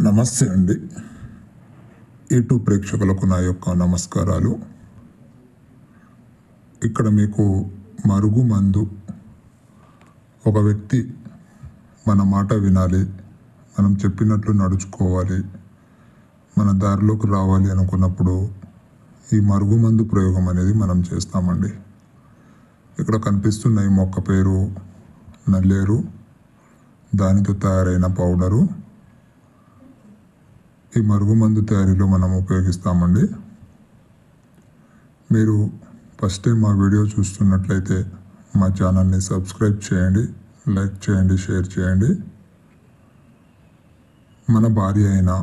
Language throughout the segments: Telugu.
నమస్తే అండి. యూట్యూబ్ ప్రేక్షకులకు నా యొక్క నమస్కారాలు. ఇక్కడ మీకు మరుగుమందు, ఒక వ్యక్తి మన మాట వినాలి, మనం చెప్పినట్లు నడుచుకోవాలి, మన దారిలోకి రావాలి అనుకున్నప్పుడు ఈ మరుగుమందు ప్రయోగం అనేది మనం చేస్తామండి. ఇక్కడ కనిపిస్తున్న ఈ మొక్క పేరు నల్లేరు. దానితో తయారైన పౌడరు ఈ మరుగుమందు తయారీలో మనం ఉపయోగిస్తామండి. మీరు ఫస్ట్ టైం మా వీడియో చూస్తున్నట్లయితే మా ఛానల్ని సబ్స్క్రైబ్ చేయండి, లైక్ చేయండి, షేర్ చేయండి. మన భార్య అయినా,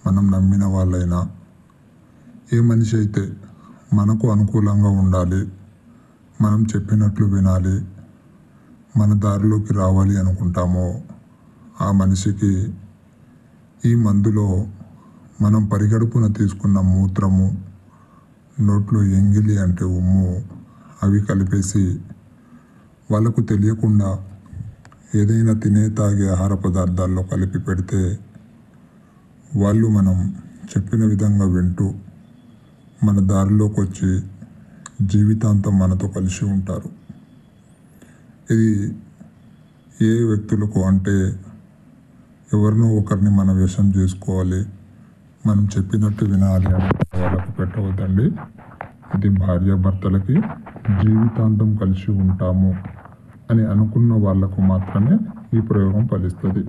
మనం నమ్మిన వాళ్ళైనా, ఏ మనిషి అయితే మనకు అనుకూలంగా ఉండాలి, మనం చెప్పినట్లు వినాలి, మన దారిలోకి రావాలి అనుకుంటామో ఆ మనిషికి ఈ మందులో మనం పరిగడుపున తీసుకున్న మూత్రము, నోట్లో ఎంగిలి అంటే ఉమ్ము, అవి కలిపేసి వాళ్ళకు తెలియకుండా ఏదైనా తినే తాగే ఆహార పదార్థాల్లో కలిపి పెడితే వాళ్ళు మనం చెప్పిన విధంగా వింటూ మన దారిలోకి వచ్చి జీవితాంతం మనతో కలిసి ఉంటారు. ఇది ఏ వ్యక్తులకు అంటే ఎవరినో ఒకరిని మన వశం చేసుకోవాలి, మనం చెప్పినట్టు వినాలి అని వాళ్ళకు పెట్టవద్దండి. ఇది భార్యాభర్తలకి జీవితాంతం కలిసి ఉంటాము అని అనుకున్న వాళ్ళకు మాత్రమే ఈ ప్రయోగం ఫలిస్తుంది.